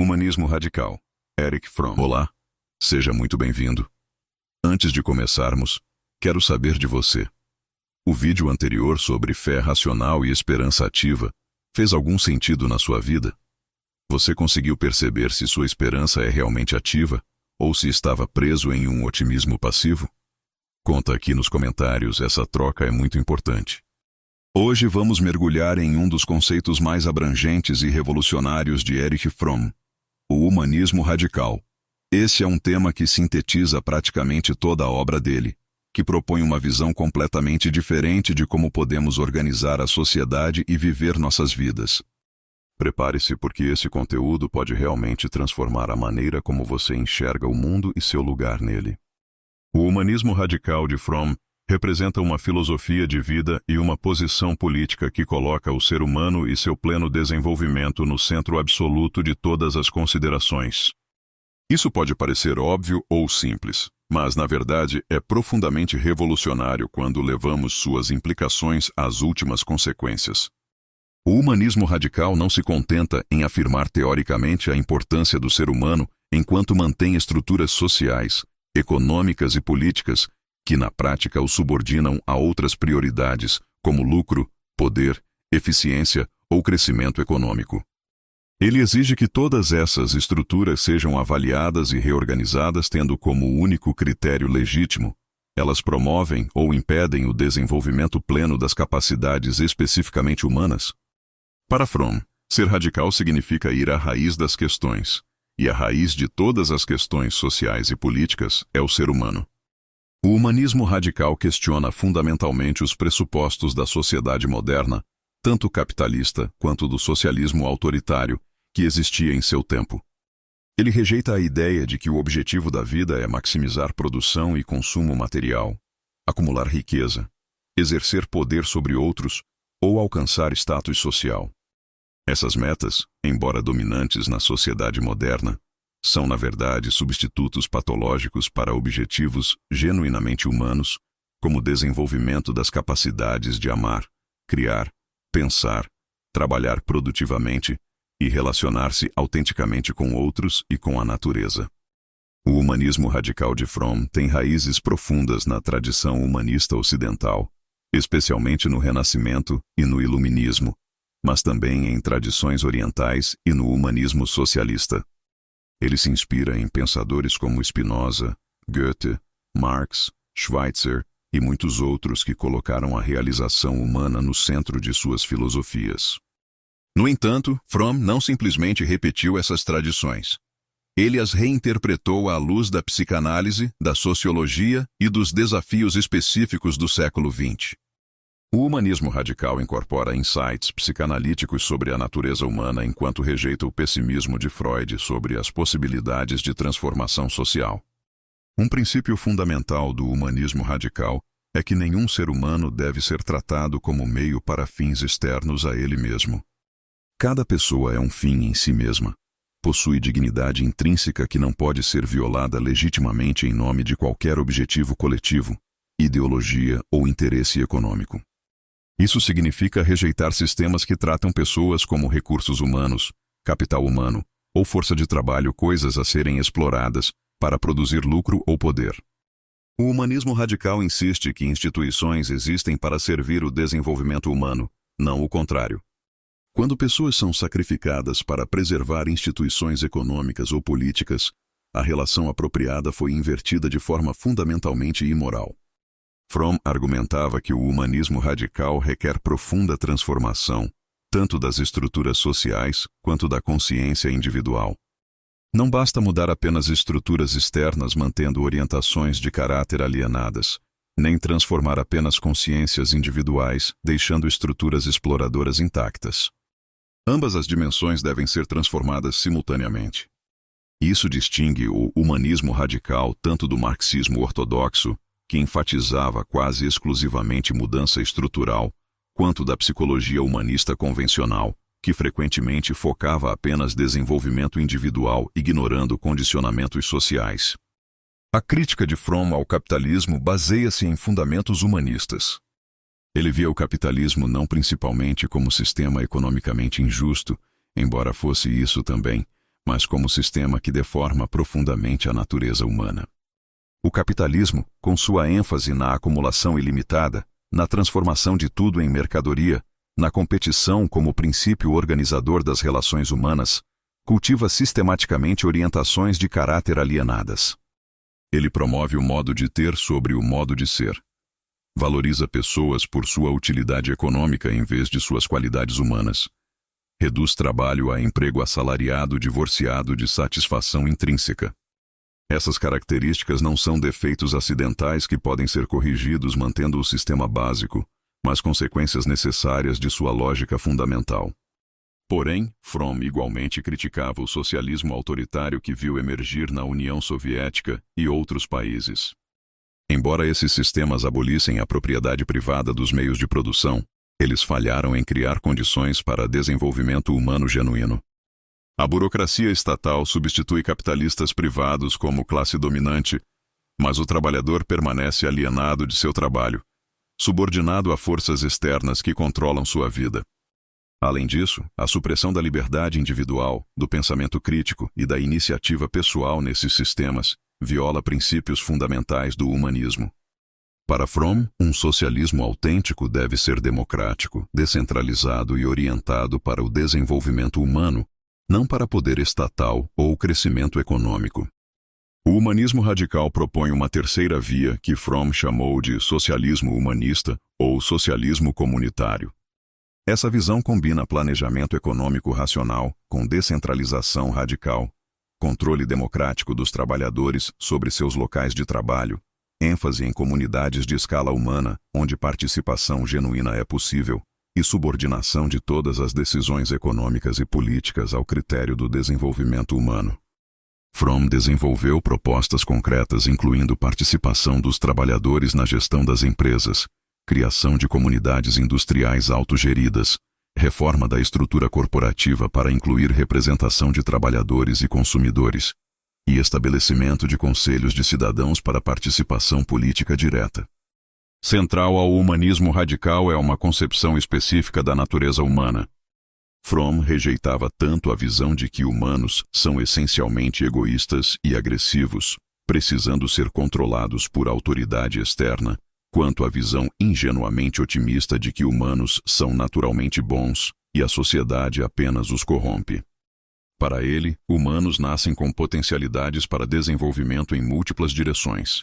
Humanismo Radical. Erich Fromm. Olá, seja muito bem-vindo. Antes de começarmos, quero saber de você. O vídeo anterior sobre fé racional e esperança ativa fez algum sentido na sua vida? Você conseguiu perceber se sua esperança é realmente ativa ou se estava preso em um otimismo passivo? Conta aqui nos comentários, essa troca é muito importante. Hoje vamos mergulhar em um dos conceitos mais abrangentes e revolucionários de Erich Fromm, o humanismo radical. Esse é um tema que sintetiza praticamente toda a obra dele, que propõe uma visão completamente diferente de como podemos organizar a sociedade e viver nossas vidas. Prepare-se, porque esse conteúdo pode realmente transformar a maneira como você enxerga o mundo e seu lugar nele. O humanismo radical de Fromm representa uma filosofia de vida e uma posição política que coloca o ser humano e seu pleno desenvolvimento no centro absoluto de todas as considerações. Isso pode parecer óbvio ou simples, mas na verdade é profundamente revolucionário quando levamos suas implicações às últimas consequências. O humanismo radical não se contenta em afirmar teoricamente a importância do ser humano enquanto mantém estruturas sociais, econômicas e políticas que na prática o subordinam a outras prioridades, como lucro, poder, eficiência ou crescimento econômico. Ele exige que todas essas estruturas sejam avaliadas e reorganizadas tendo como único critério legítimo. Elas promovem ou impedem o desenvolvimento pleno das capacidades especificamente humanas. Para Fromm, ser radical significa ir à raiz das questões, e a raiz de todas as questões sociais e políticas é o ser humano. O humanismo radical questiona fundamentalmente os pressupostos da sociedade moderna, tanto capitalista quanto do socialismo autoritário, que existia em seu tempo. Ele rejeita a ideia de que o objetivo da vida é maximizar produção e consumo material, acumular riqueza, exercer poder sobre outros ou alcançar status social. Essas metas, embora dominantes na sociedade moderna, são, na verdade, substitutos patológicos para objetivos genuinamente humanos, como o desenvolvimento das capacidades de amar, criar, pensar, trabalhar produtivamente e relacionar-se autenticamente com outros e com a natureza. O humanismo radical de Fromm tem raízes profundas na tradição humanista ocidental, especialmente no Renascimento e no Iluminismo, mas também em tradições orientais e no humanismo socialista. Ele se inspira em pensadores como Spinoza, Goethe, Marx, Schweitzer e muitos outros que colocaram a realização humana no centro de suas filosofias. No entanto, Fromm não simplesmente repetiu essas tradições. Ele as reinterpretou à luz da psicanálise, da sociologia e dos desafios específicos do século XX. O humanismo radical incorpora insights psicanalíticos sobre a natureza humana enquanto rejeita o pessimismo de Freud sobre as possibilidades de transformação social. Um princípio fundamental do humanismo radical é que nenhum ser humano deve ser tratado como meio para fins externos a ele mesmo. Cada pessoa é um fim em si mesma. Possui dignidade intrínseca que não pode ser violada legitimamente em nome de qualquer objetivo coletivo, ideologia ou interesse econômico. Isso significa rejeitar sistemas que tratam pessoas como recursos humanos, capital humano, ou força de trabalho, coisas a serem exploradas para produzir lucro ou poder. O humanismo radical insiste que instituições existem para servir o desenvolvimento humano, não o contrário. Quando pessoas são sacrificadas para preservar instituições econômicas ou políticas, a relação apropriada foi invertida de forma fundamentalmente imoral. Fromm argumentava que o humanismo radical requer profunda transformação, tanto das estruturas sociais quanto da consciência individual. Não basta mudar apenas estruturas externas mantendo orientações de caráter alienadas, nem transformar apenas consciências individuais deixando estruturas exploradoras intactas. Ambas as dimensões devem ser transformadas simultaneamente. Isso distingue o humanismo radical tanto do marxismo ortodoxo, que enfatizava quase exclusivamente mudança estrutural, quanto da psicologia humanista convencional, que frequentemente focava apenas desenvolvimento individual, ignorando condicionamentos sociais. A crítica de Fromm ao capitalismo baseia-se em fundamentos humanistas. Ele via o capitalismo não principalmente como sistema economicamente injusto, embora fosse isso também, mas como sistema que deforma profundamente a natureza humana. O capitalismo, com sua ênfase na acumulação ilimitada, na transformação de tudo em mercadoria, na competição como princípio organizador das relações humanas, cultiva sistematicamente orientações de caráter alienadas. Ele promove o modo de ter sobre o modo de ser. Valoriza pessoas por sua utilidade econômica em vez de suas qualidades humanas. Reduz trabalho a emprego assalariado divorciado de satisfação intrínseca. Essas características não são defeitos acidentais que podem ser corrigidos mantendo o sistema básico, mas consequências necessárias de sua lógica fundamental. Porém, Fromm igualmente criticava o socialismo autoritário que viu emergir na União Soviética e outros países. Embora esses sistemas abolissem a propriedade privada dos meios de produção, eles falharam em criar condições para desenvolvimento humano genuíno. A burocracia estatal substitui capitalistas privados como classe dominante, mas o trabalhador permanece alienado de seu trabalho, subordinado a forças externas que controlam sua vida. Além disso, a supressão da liberdade individual, do pensamento crítico e da iniciativa pessoal nesses sistemas viola princípios fundamentais do humanismo. Para Fromm, um socialismo autêntico deve ser democrático, descentralizado e orientado para o desenvolvimento humano, não para poder estatal ou crescimento econômico. O humanismo radical propõe uma terceira via que Fromm chamou de socialismo humanista ou socialismo comunitário. Essa visão combina planejamento econômico racional com descentralização radical, controle democrático dos trabalhadores sobre seus locais de trabalho, ênfase em comunidades de escala humana, onde participação genuína é possível, e subordinação de todas as decisões econômicas e políticas ao critério do desenvolvimento humano. Fromm desenvolveu propostas concretas incluindo participação dos trabalhadores na gestão das empresas, criação de comunidades industriais autogeridas, reforma da estrutura corporativa para incluir representação de trabalhadores e consumidores, e estabelecimento de conselhos de cidadãos para participação política direta. Central ao humanismo radical é uma concepção específica da natureza humana. Fromm rejeitava tanto a visão de que humanos são essencialmente egoístas e agressivos, precisando ser controlados por autoridade externa, quanto a visão ingenuamente otimista de que humanos são naturalmente bons e a sociedade apenas os corrompe. Para ele, humanos nascem com potencialidades para desenvolvimento em múltiplas direções.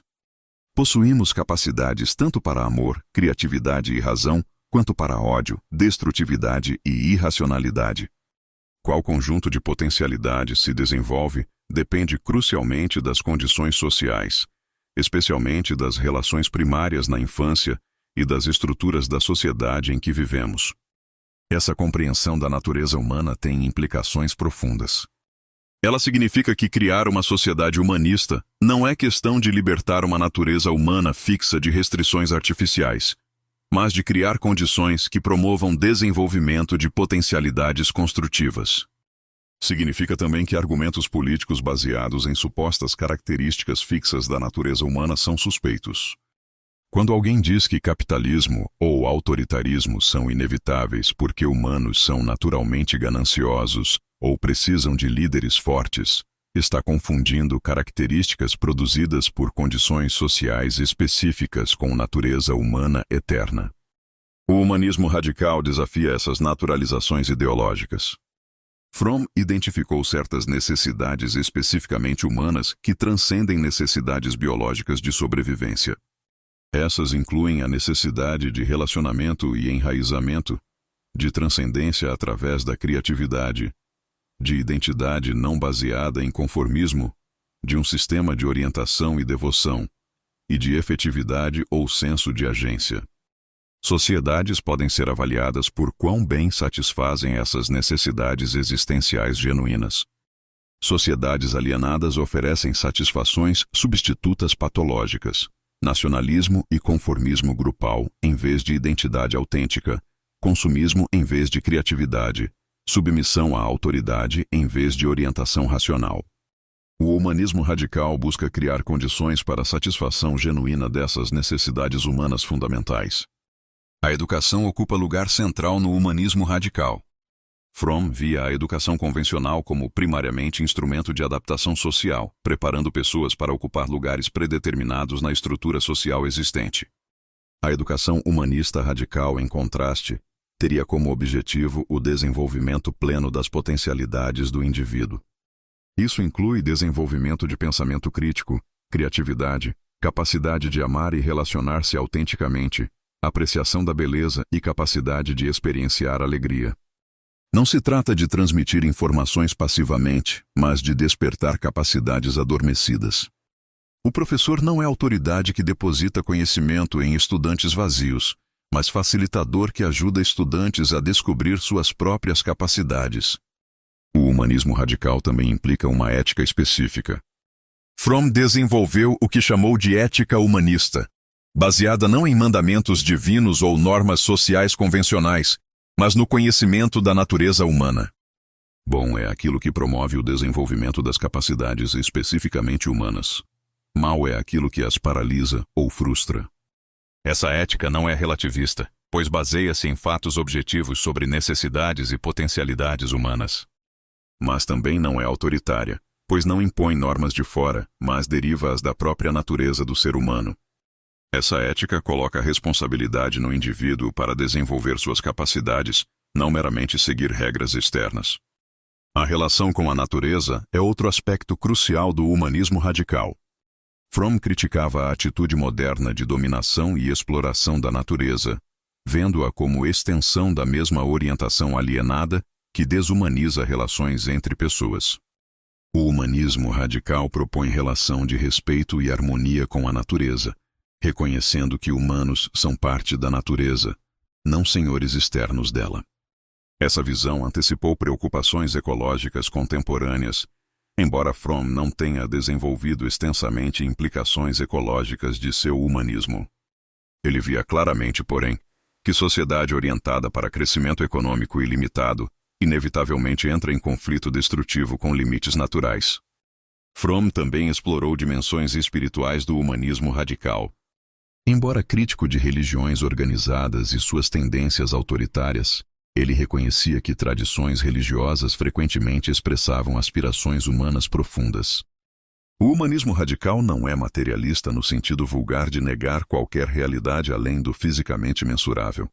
Possuímos capacidades tanto para amor, criatividade e razão, quanto para ódio, destrutividade e irracionalidade. Qual conjunto de potencialidades se desenvolve depende crucialmente das condições sociais, especialmente das relações primárias na infância e das estruturas da sociedade em que vivemos. Essa compreensão da natureza humana tem implicações profundas. Ela significa que criar uma sociedade humanista não é questão de libertar uma natureza humana fixa de restrições artificiais, mas de criar condições que promovam desenvolvimento de potencialidades construtivas. Significa também que argumentos políticos baseados em supostas características fixas da natureza humana são suspeitos. Quando alguém diz que capitalismo ou autoritarismo são inevitáveis porque humanos são naturalmente gananciosos ou precisam de líderes fortes, está confundindo características produzidas por condições sociais específicas com natureza humana eterna. O humanismo radical desafia essas naturalizações ideológicas. Fromm identificou certas necessidades especificamente humanas que transcendem necessidades biológicas de sobrevivência. Essas incluem a necessidade de relacionamento e enraizamento, de transcendência através da criatividade, de identidade não baseada em conformismo, de um sistema de orientação e devoção, e de efetividade ou senso de agência. Sociedades podem ser avaliadas por quão bem satisfazem essas necessidades existenciais genuínas. Sociedades alienadas oferecem satisfações substitutas patológicas, nacionalismo e conformismo grupal em vez de identidade autêntica, consumismo em vez de criatividade, submissão à autoridade em vez de orientação racional. O humanismo radical busca criar condições para a satisfação genuína dessas necessidades humanas fundamentais. A educação ocupa lugar central no humanismo radical. Fromm via a educação convencional como primariamente instrumento de adaptação social, preparando pessoas para ocupar lugares predeterminados na estrutura social existente. A educação humanista radical, em contraste, teria como objetivo o desenvolvimento pleno das potencialidades do indivíduo. Isso inclui desenvolvimento de pensamento crítico, criatividade, capacidade de amar e relacionar-se autenticamente, apreciação da beleza e capacidade de experienciar alegria. Não se trata de transmitir informações passivamente, mas de despertar capacidades adormecidas. O professor não é autoridade que deposita conhecimento em estudantes vazios, mas facilitador que ajuda estudantes a descobrir suas próprias capacidades. O humanismo radical também implica uma ética específica. Fromm desenvolveu o que chamou de ética humanista, baseada não em mandamentos divinos ou normas sociais convencionais, mas no conhecimento da natureza humana. Bom é aquilo que promove o desenvolvimento das capacidades especificamente humanas. Mal é aquilo que as paralisa ou frustra. Essa ética não é relativista, pois baseia-se em fatos objetivos sobre necessidades e potencialidades humanas. Mas também não é autoritária, pois não impõe normas de fora, mas deriva-as da própria natureza do ser humano. Essa ética coloca a responsabilidade no indivíduo para desenvolver suas capacidades, não meramente seguir regras externas. A relação com a natureza é outro aspecto crucial do humanismo radical. Fromm criticava a atitude moderna de dominação e exploração da natureza, vendo-a como extensão da mesma orientação alienada que desumaniza relações entre pessoas. O humanismo radical propõe relação de respeito e harmonia com a natureza, reconhecendo que humanos são parte da natureza, não senhores externos dela. Essa visão antecipou preocupações ecológicas contemporâneas, embora Fromm não tenha desenvolvido extensamente implicações ecológicas de seu humanismo. Ele via claramente, porém, que sociedade orientada para crescimento econômico ilimitado inevitavelmente entra em conflito destrutivo com limites naturais. Fromm também explorou dimensões espirituais do humanismo radical. Embora crítico de religiões organizadas e suas tendências autoritárias, ele reconhecia que tradições religiosas frequentemente expressavam aspirações humanas profundas. O humanismo radical não é materialista no sentido vulgar de negar qualquer realidade além do fisicamente mensurável.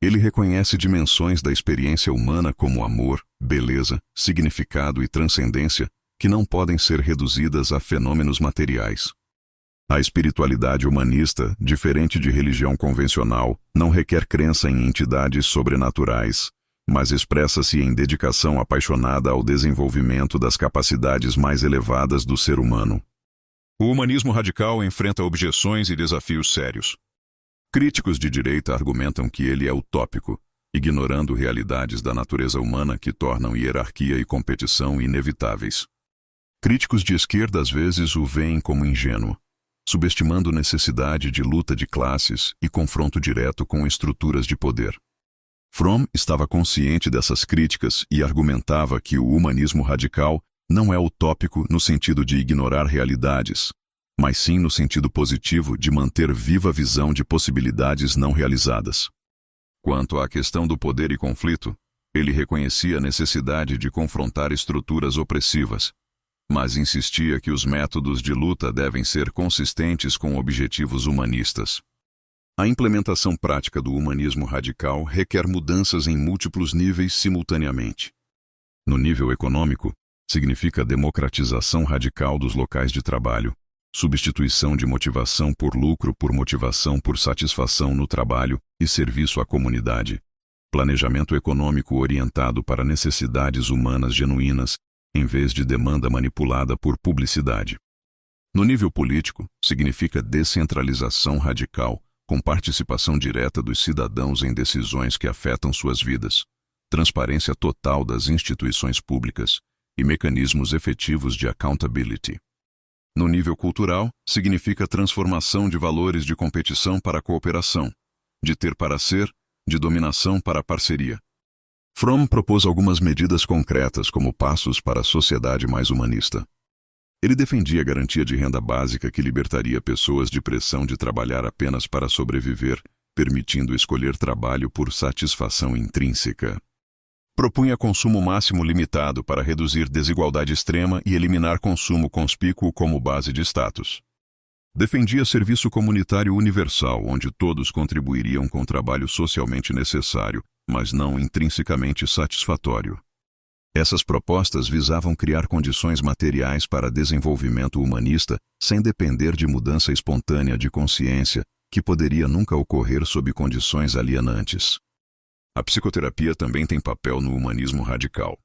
Ele reconhece dimensões da experiência humana como amor, beleza, significado e transcendência que não podem ser reduzidas a fenômenos materiais. A espiritualidade humanista, diferente de religião convencional, não requer crença em entidades sobrenaturais, mas expressa-se em dedicação apaixonada ao desenvolvimento das capacidades mais elevadas do ser humano. O humanismo radical enfrenta objeções e desafios sérios. Críticos de direita argumentam que ele é utópico, ignorando realidades da natureza humana que tornam hierarquia e competição inevitáveis. Críticos de esquerda às vezes o veem como ingênuo, subestimando necessidade de luta de classes e confronto direto com estruturas de poder. Fromm estava consciente dessas críticas e argumentava que o humanismo radical não é utópico no sentido de ignorar realidades, mas sim no sentido positivo de manter viva a visão de possibilidades não realizadas. Quanto à questão do poder e conflito, ele reconhecia a necessidade de confrontar estruturas opressivas, mas insistia que os métodos de luta devem ser consistentes com objetivos humanistas. A implementação prática do humanismo radical requer mudanças em múltiplos níveis simultaneamente. No nível econômico, significa democratização radical dos locais de trabalho, substituição de motivação por lucro por motivação por satisfação no trabalho e serviço à comunidade, planejamento econômico orientado para necessidades humanas genuínas, em vez de demanda manipulada por publicidade. No nível político, significa descentralização radical, com participação direta dos cidadãos em decisões que afetam suas vidas, transparência total das instituições públicas e mecanismos efetivos de accountability. No nível cultural, significa transformação de valores de competição para cooperação, de ter para ser, de dominação para parceria. Fromm propôs algumas medidas concretas como passos para a sociedade mais humanista. Ele defendia a garantia de renda básica que libertaria pessoas de pressão de trabalhar apenas para sobreviver, permitindo escolher trabalho por satisfação intrínseca. Propunha consumo máximo limitado para reduzir desigualdade extrema e eliminar consumo conspícuo como base de status. Defendia serviço comunitário universal, onde todos contribuiriam com trabalho socialmente necessário, mas não intrinsecamente satisfatório. Essas propostas visavam criar condições materiais para desenvolvimento humanista sem depender de mudança espontânea de consciência, que poderia nunca ocorrer sob condições alienantes. A psicoterapia também tem papel no humanismo radical.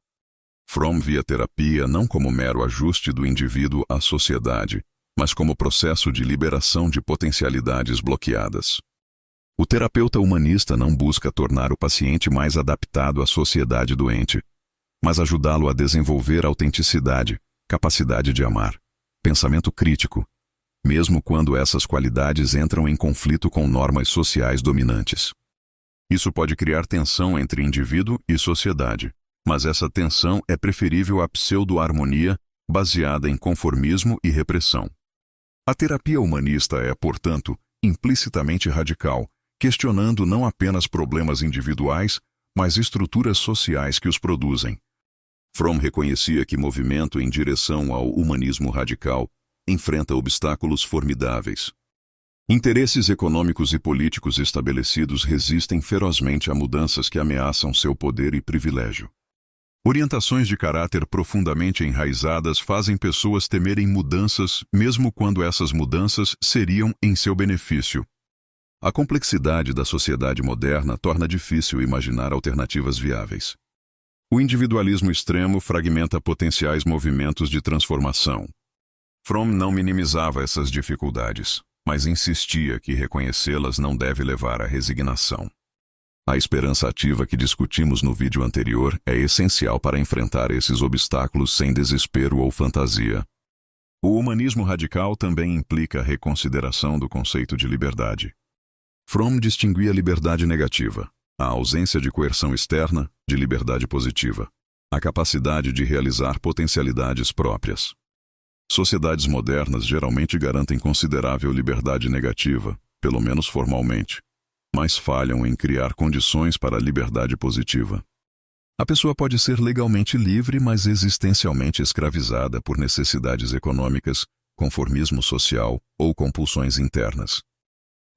Fromm via terapia não como mero ajuste do indivíduo à sociedade, mas como processo de liberação de potencialidades bloqueadas. O terapeuta humanista não busca tornar o paciente mais adaptado à sociedade doente, mas ajudá-lo a desenvolver autenticidade, capacidade de amar, pensamento crítico, mesmo quando essas qualidades entram em conflito com normas sociais dominantes. Isso pode criar tensão entre indivíduo e sociedade, mas essa tensão é preferível à pseudo-harmonia baseada em conformismo e repressão. A terapia humanista é, portanto, implicitamente radical, questionando não apenas problemas individuais, mas estruturas sociais que os produzem. Fromm reconhecia que movimento em direção ao humanismo radical enfrenta obstáculos formidáveis. Interesses econômicos e políticos estabelecidos resistem ferozmente a mudanças que ameaçam seu poder e privilégio. Orientações de caráter profundamente enraizadas fazem pessoas temerem mudanças, mesmo quando essas mudanças seriam em seu benefício. A complexidade da sociedade moderna torna difícil imaginar alternativas viáveis. O individualismo extremo fragmenta potenciais movimentos de transformação. Fromm não minimizava essas dificuldades, mas insistia que reconhecê-las não deve levar à resignação. A esperança ativa que discutimos no vídeo anterior é essencial para enfrentar esses obstáculos sem desespero ou fantasia. O humanismo radical também implica a reconsideração do conceito de liberdade. Fromm distinguia liberdade negativa, a ausência de coerção externa, de liberdade positiva, a capacidade de realizar potencialidades próprias. Sociedades modernas geralmente garantem considerável liberdade negativa, pelo menos formalmente, mas falham em criar condições para a liberdade positiva. A pessoa pode ser legalmente livre, mas existencialmente escravizada por necessidades econômicas, conformismo social ou compulsões internas.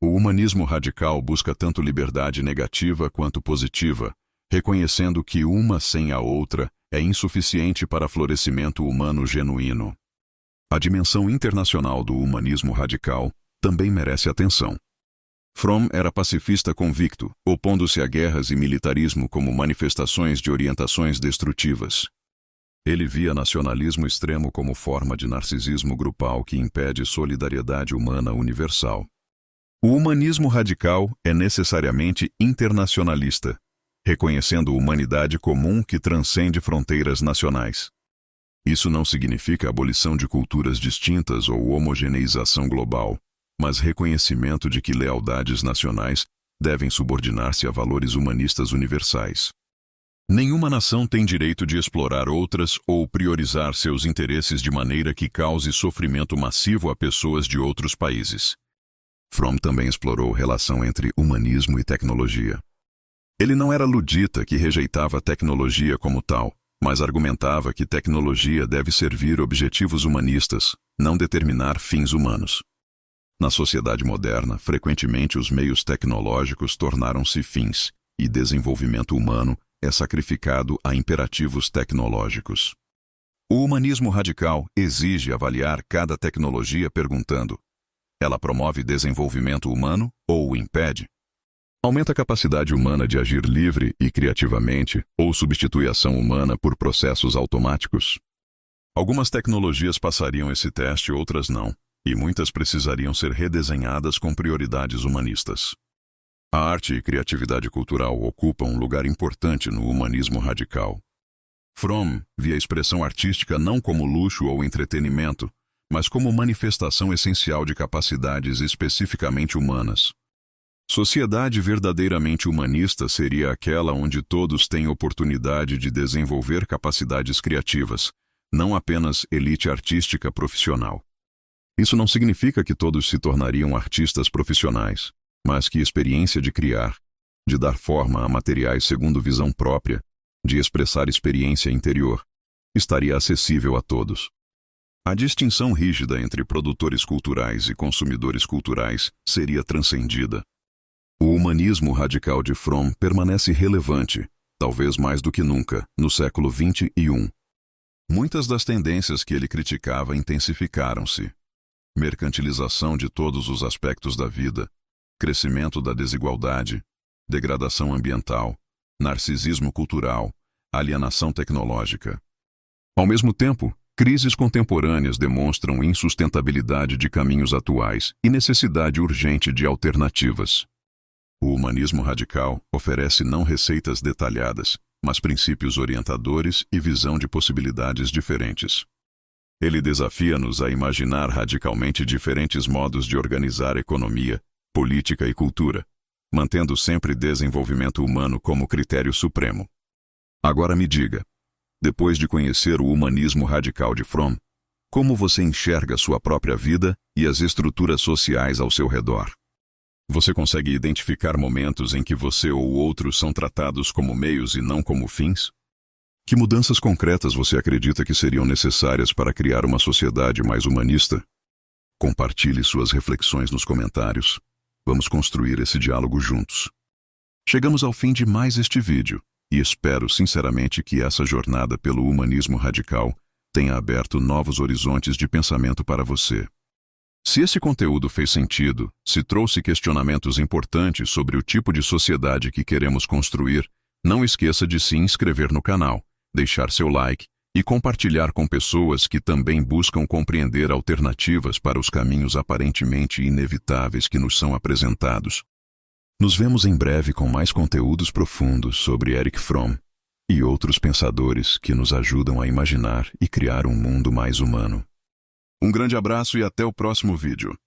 O humanismo radical busca tanto liberdade negativa quanto positiva, reconhecendo que uma sem a outra é insuficiente para florescimento humano genuíno. A dimensão internacional do humanismo radical também merece atenção. Fromm era pacifista convicto, opondo-se a guerras e militarismo como manifestações de orientações destrutivas. Ele via nacionalismo extremo como forma de narcisismo grupal que impede solidariedade humana universal. O humanismo radical é necessariamente internacionalista, reconhecendo humanidade comum que transcende fronteiras nacionais. Isso não significa abolição de culturas distintas ou homogeneização global, mas reconhecimento de que lealdades nacionais devem subordinar-se a valores humanistas universais. Nenhuma nação tem direito de explorar outras ou priorizar seus interesses de maneira que cause sofrimento massivo a pessoas de outros países. Fromm também explorou a relação entre humanismo e tecnologia. Ele não era ludita que rejeitava a tecnologia como tal, mas argumentava que tecnologia deve servir objetivos humanistas, não determinar fins humanos. Na sociedade moderna, frequentemente os meios tecnológicos tornaram-se fins, e desenvolvimento humano é sacrificado a imperativos tecnológicos. O humanismo radical exige avaliar cada tecnologia perguntando: ela promove desenvolvimento humano ou o impede? Aumenta a capacidade humana de agir livre e criativamente ou substitui a ação humana por processos automáticos? Algumas tecnologias passariam esse teste, outras não, e muitas precisariam ser redesenhadas com prioridades humanistas. A arte e criatividade cultural ocupam um lugar importante no humanismo radical. Fromm via a expressão artística não como luxo ou entretenimento, mas como manifestação essencial de capacidades especificamente humanas. Sociedade verdadeiramente humanista seria aquela onde todos têm oportunidade de desenvolver capacidades criativas, não apenas elite artística profissional. Isso não significa que todos se tornariam artistas profissionais, mas que a experiência de criar, de dar forma a materiais segundo visão própria, de expressar experiência interior, estaria acessível a todos. A distinção rígida entre produtores culturais e consumidores culturais seria transcendida. O humanismo radical de Fromm permanece relevante, talvez mais do que nunca, no século XXI. Muitas das tendências que ele criticava intensificaram-se. Mercantilização de todos os aspectos da vida, crescimento da desigualdade, degradação ambiental, narcisismo cultural, alienação tecnológica. Ao mesmo tempo, crises contemporâneas demonstram insustentabilidade de caminhos atuais e necessidade urgente de alternativas. O humanismo radical oferece não receitas detalhadas, mas princípios orientadores e visão de possibilidades diferentes. Ele desafia-nos a imaginar radicalmente diferentes modos de organizar economia, política e cultura, mantendo sempre desenvolvimento humano como critério supremo. Agora me diga, depois de conhecer o humanismo radical de Fromm, como você enxerga sua própria vida e as estruturas sociais ao seu redor? Você consegue identificar momentos em que você ou outros são tratados como meios e não como fins? Que mudanças concretas você acredita que seriam necessárias para criar uma sociedade mais humanista? Compartilhe suas reflexões nos comentários. Vamos construir esse diálogo juntos. Chegamos ao fim de mais este vídeo e espero sinceramente que essa jornada pelo humanismo radical tenha aberto novos horizontes de pensamento para você. Se esse conteúdo fez sentido, se trouxe questionamentos importantes sobre o tipo de sociedade que queremos construir, não esqueça de se inscrever no canal, deixar seu like e compartilhar com pessoas que também buscam compreender alternativas para os caminhos aparentemente inevitáveis que nos são apresentados. Nos vemos em breve com mais conteúdos profundos sobre Erich Fromm e outros pensadores que nos ajudam a imaginar e criar um mundo mais humano. Um grande abraço e até o próximo vídeo.